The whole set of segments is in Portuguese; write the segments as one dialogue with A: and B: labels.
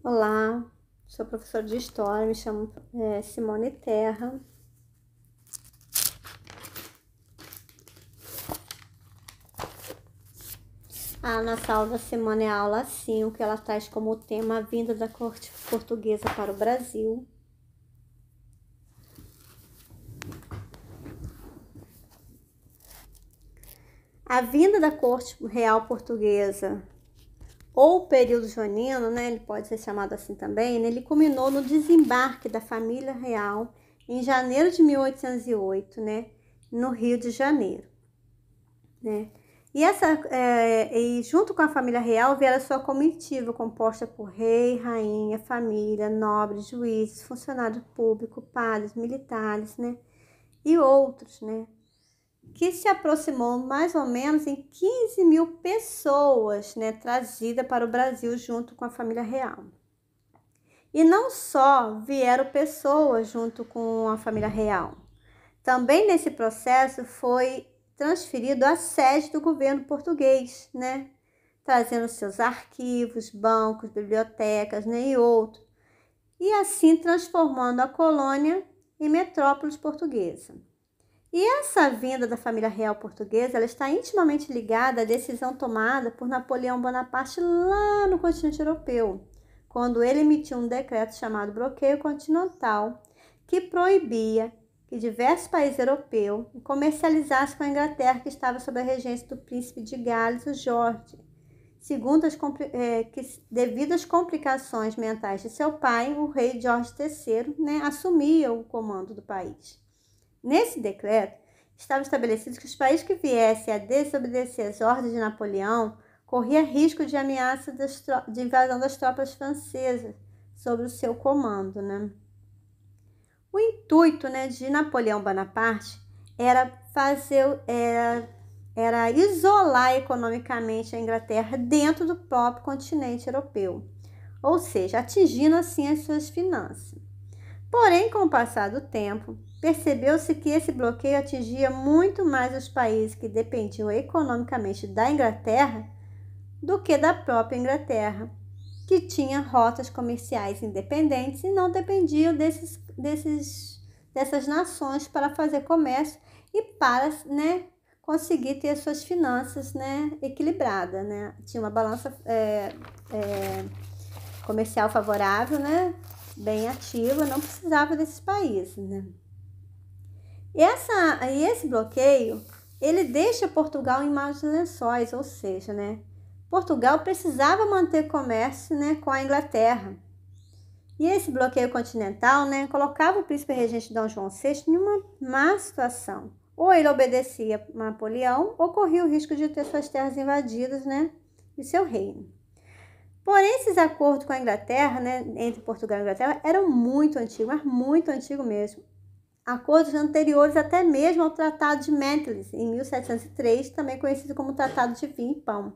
A: Olá, sou professora de História, me chamo Simone Terra. A nossa aula da semana é a aula 5, ela traz como tema a vinda da corte portuguesa para o Brasil. A vinda da corte real portuguesa, ou período joanino, né, ele pode ser chamado assim também, né, ele culminou no desembarque da família real em janeiro de 1808, né, no Rio de Janeiro, né. E junto com a família real vieram a sua comitiva, composta por rei, rainha, família, nobres, juízes, funcionários públicos, padres, militares, né, e outros, né, que se aproximou mais ou menos em 15 mil pessoas, né, trazidas para o Brasil junto com a família real. E não só vieram pessoas junto com a família real, também nesse processo foi transferido a sede do governo português, né, trazendo seus arquivos, bancos, bibliotecas, né, e outros, e assim transformando a colônia em metrópole portuguesa. E essa vinda da família real portuguesa, ela está intimamente ligada à decisão tomada por Napoleão Bonaparte lá no continente europeu, quando ele emitiu um decreto chamado Bloqueio Continental, que proibia que diversos países europeus comercializassem com a Inglaterra, que estava sob a regência do príncipe de Gales, o Jorge. Segundo devido às complicações mentais de seu pai, o rei Jorge III, né, assumia o comando do país. Nesse decreto, estava estabelecido que os países que viessem a desobedecer as ordens de Napoleão corria risco de ameaça de invasão das tropas francesas sobre o seu comando, né? O intuito, né, de Napoleão Bonaparte era isolar economicamente a Inglaterra dentro do próprio continente europeu, ou seja, atingindo assim as suas finanças. Porém, com o passar do tempo, percebeu-se que esse bloqueio atingia muito mais os países que dependiam economicamente da Inglaterra do que da própria Inglaterra, que tinha rotas comerciais independentes e não dependiam dessas nações para fazer comércio e para, né, conseguir ter suas finanças, né, equilibradas, né? Tinha uma balança comercial favorável, né, bem ativa, não precisava desses países, né? E esse bloqueio, ele deixa Portugal em maus lençóis, ou seja, né, Portugal precisava manter comércio, né, com a Inglaterra. E esse bloqueio continental, né, colocava o príncipe regente Dom João VI em uma má situação. Ou ele obedecia a Napoleão, ou corria o risco de ter suas terras invadidas, né, e seu reino. Porém, esses acordos com a Inglaterra, né, entre Portugal e Inglaterra, eram muito antigos, mas muito antigos mesmo. Acordos anteriores até mesmo ao Tratado de Mentelis, em 1703, também conhecido como Tratado de Vinho e Pão,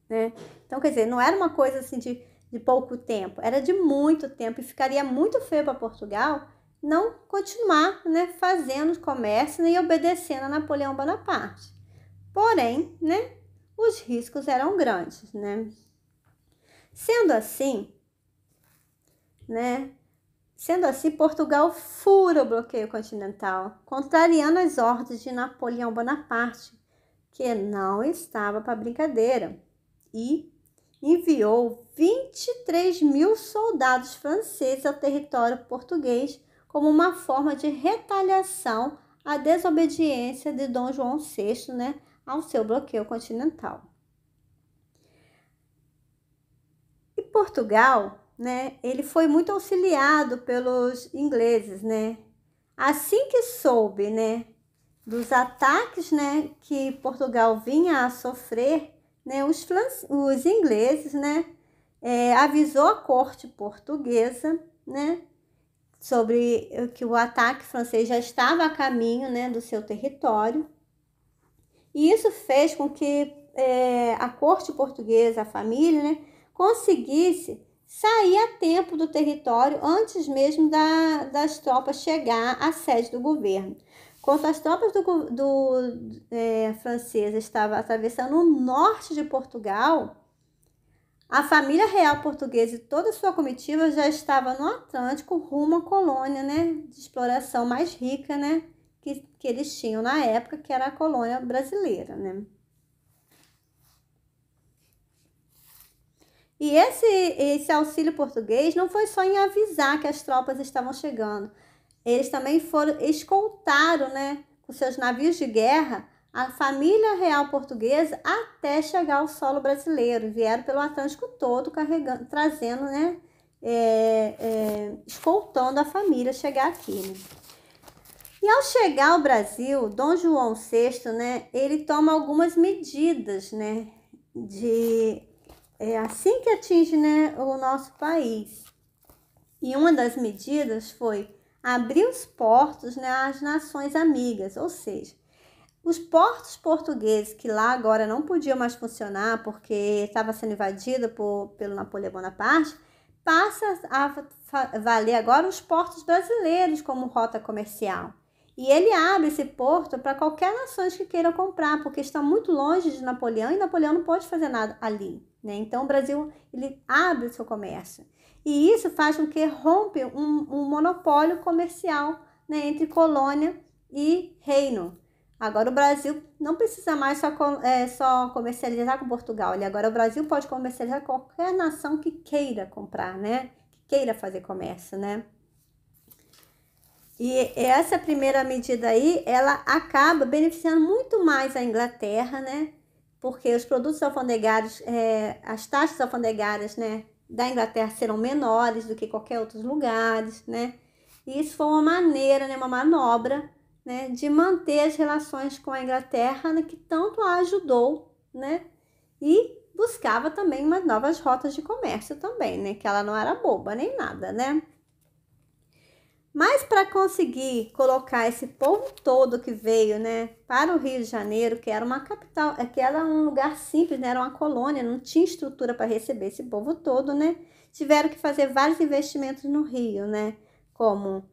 A: né? Então, quer dizer, não era uma coisa assim de pouco tempo, era de muito tempo, e ficaria muito feio para Portugal não continuar, né, fazendo comércio, né, e obedecendo a Napoleão Bonaparte. Porém, né, os riscos eram grandes, né? Sendo assim, Portugal fura o bloqueio continental, contrariando as ordens de Napoleão Bonaparte, que não estava para brincadeira, e enviou 23 mil soldados franceses ao território português como uma forma de retaliação à desobediência de Dom João VI, né, ao seu bloqueio continental. E Portugal, né, ele foi muito auxiliado pelos ingleses, né? Assim que soube, né, dos ataques, né, que Portugal vinha a sofrer, né, os ingleses, né, avisou a corte portuguesa, né, sobre que o ataque francês já estava a caminho, né, do seu território. E isso fez com que a corte portuguesa, a família, né, conseguisse sair a tempo do território antes mesmo das tropas chegar à sede do governo. Quando as tropas francesas estavam atravessando o norte de Portugal, A família real portuguesa e toda a sua comitiva já estava no Atlântico rumo à colônia, né, de exploração mais rica, né, que eles tinham na época, que era a colônia brasileira, né. E esse auxílio português não foi só em avisar que as tropas estavam chegando. Eles também escoltaram, né, com seus navios de guerra, a família real portuguesa até chegar ao solo brasileiro. Vieram pelo Atlântico todo, carregando, trazendo, né, escoltando a família chegar aqui, né. E ao chegar ao Brasil, Dom João VI, né, ele toma algumas medidas, né, assim que atinge, né, o nosso país. E uma das medidas foi abrir os portos, né, às nações amigas, ou seja, os portos portugueses que lá agora não podiam mais funcionar porque estava sendo invadido pelo Napoleão Bonaparte, passa a valer agora os portos brasileiros como rota comercial. E ele abre esse porto para qualquer nação que queira comprar, porque está muito longe de Napoleão e Napoleão não pode fazer nada ali, né? Então o Brasil ele abre o seu comércio. E isso faz com que rompe um monopólio comercial, né, entre colônia e reino. Agora o Brasil não precisa mais só comercializar com Portugal. Agora o Brasil pode comercializar com qualquer nação que queira comprar, né? Que queira fazer comércio, né? E essa primeira medida aí, ela acaba beneficiando muito mais a Inglaterra, né? Porque os produtos alfandegários, as taxas alfandegárias, né, da Inglaterra serão menores do que qualquer outros lugares, né? E isso foi uma maneira, né, uma manobra, né, de manter as relações com a Inglaterra, né, que tanto a ajudou, né? E buscava também umas novas rotas de comércio também, né? Que ela não era boba nem nada, né? Mas para conseguir colocar esse povo todo que veio, né, para o Rio de Janeiro, que era uma capital, que era um lugar simples, né, era uma colônia, não tinha estrutura para receber esse povo todo, né, tiveram que fazer vários investimentos no Rio, né, como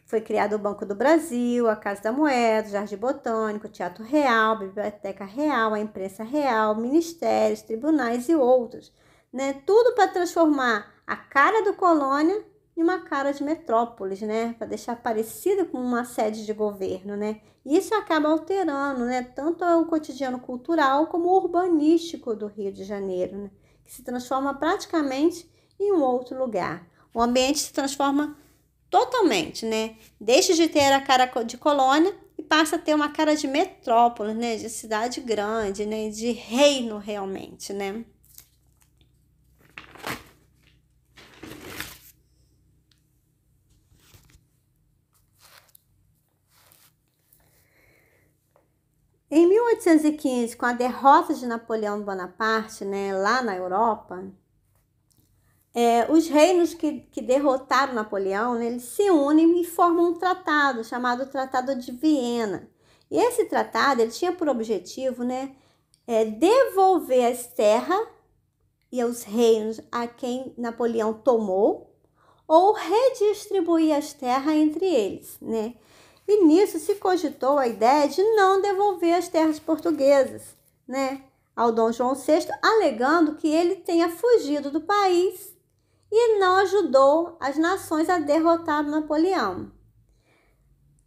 A: foi criado o Banco do Brasil, a Casa da Moeda, o Jardim Botânico, o Teatro Real, a Biblioteca Real, a Imprensa Real, ministérios, tribunais e outros, né, tudo para transformar a cara do colônia e uma cara de metrópolis, né, para deixar parecida com uma sede de governo, né. Isso acaba alterando, né, tanto o cotidiano cultural como o urbanístico do Rio de Janeiro, né, que se transforma praticamente em um outro lugar. O ambiente se transforma totalmente, né, deixa de ter a cara de colônia e passa a ter uma cara de metrópole, né, de cidade grande, né, de reino realmente, né. Em 1815, com a derrota de Napoleão Bonaparte, né, lá na Europa, os reinos que derrotaram Napoleão, né, eles se unem e formam um tratado chamado Tratado de Viena. E esse tratado ele tinha por objetivo, né, devolver as terras e os reinos a quem Napoleão tomou ou redistribuir as terras entre eles, né? E nisso se cogitou a ideia de não devolver as terras portuguesas, né, ao Dom João VI, alegando que ele tenha fugido do país e não ajudou as nações a derrotar Napoleão.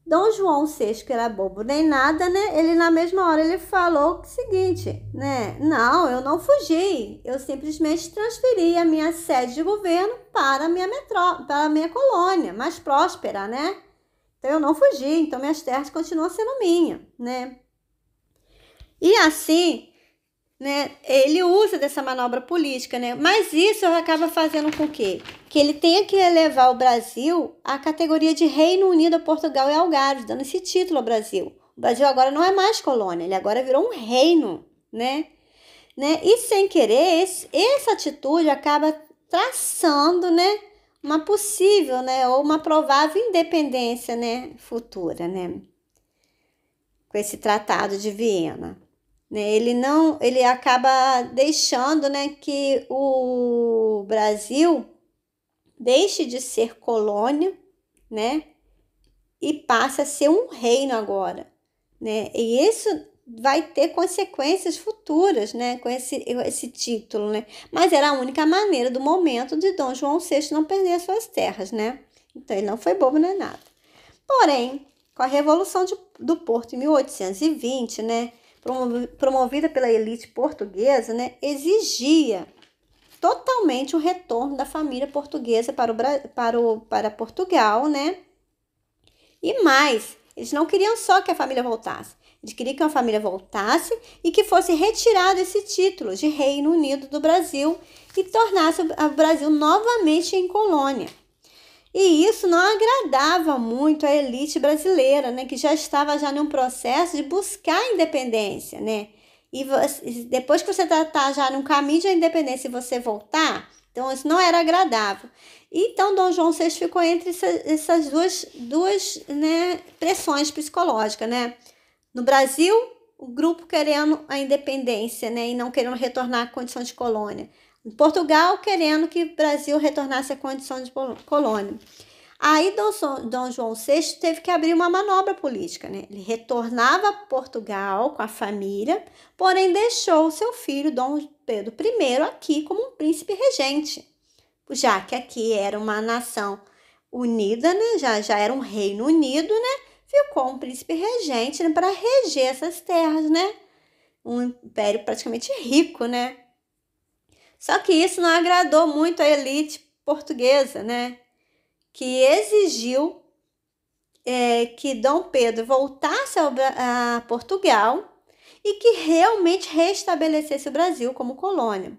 A: Dom João VI, que era bobo nem nada, né, ele na mesma hora ele falou o seguinte, né, não, eu não fugi, eu simplesmente transferi a minha sede de governo para a minha colônia, mais próspera, né? Então, eu não fugi, então minhas terras continuam sendo minhas, né? E assim, né, ele usa dessa manobra política, né? Mas isso acaba fazendo com que ele tenha que elevar o Brasil à categoria de Reino Unido a Portugal e Algarve, dando esse título ao Brasil. O Brasil agora não é mais colônia, ele agora virou um reino, né? E sem querer, essa atitude acaba traçando, né, uma possível, né, ou uma provável independência, né, futura, né, com esse Tratado de Viena, né, ele acaba deixando, né, que o Brasil deixe de ser colônia, né, e passe a ser um reino agora, né, e isso vai ter consequências futuras, né, com esse título, né? Mas era a única maneira do momento de Dom João VI não perder as suas terras, né? Então ele não foi bobo nem nada. Porém, com a Revolução do Porto em 1820, né, promovida pela elite portuguesa, né, exigia totalmente o retorno da família portuguesa para Portugal, né? E mais, eles não queriam só que a família voltasse, eles queriam que a família voltasse e que fosse retirado esse título de Reino Unido do Brasil e tornasse o Brasil novamente em colônia. E isso não agradava muito a elite brasileira, né, que já estava já num processo de buscar a independência, né? E depois que você está já no caminho de independência e você voltar, então isso não era agradável. Então Dom João VI ficou entre essas duas, né, pressões psicológicas, né? No Brasil, o grupo querendo a independência, né, e não querendo retornar à condição de colônia. Em Portugal, querendo que o Brasil retornasse à condição de colônia. Aí Dom João VI teve que abrir uma manobra política, né? Ele retornava a Portugal com a família, porém deixou o seu filho, Dom Pedro I, aqui como um príncipe regente. Já que aqui era uma nação unida, né? Já era um reino unido, né? Ficou um príncipe regente, né? Para reger essas terras, né? Um império praticamente rico, né? Só que isso não agradou muito a elite portuguesa, né? Que exigiu que Dom Pedro voltasse a Portugal e que realmente restabelecesse o Brasil como colônia.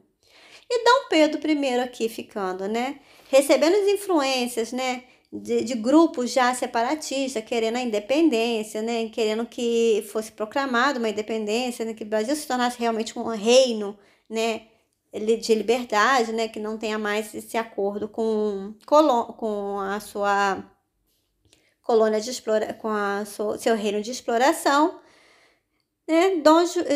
A: E Dom Pedro I aqui ficando, né? Recebendo as influências, né? De grupos já separatistas, querendo a independência, né? Querendo que fosse proclamada uma independência, né? Que o Brasil se tornasse realmente um reino, né? De liberdade, né? Que não tenha mais esse acordo com a sua colônia de seu reino de exploração. Né?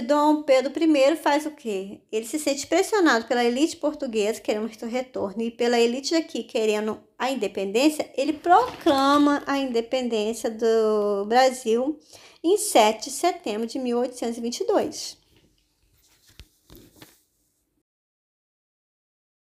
A: Dom Pedro I faz o quê? Ele se sente pressionado pela elite portuguesa, querendo o retorno, e pela elite aqui, querendo a independência. Ele proclama a independência do Brasil em 7 de setembro de 1822.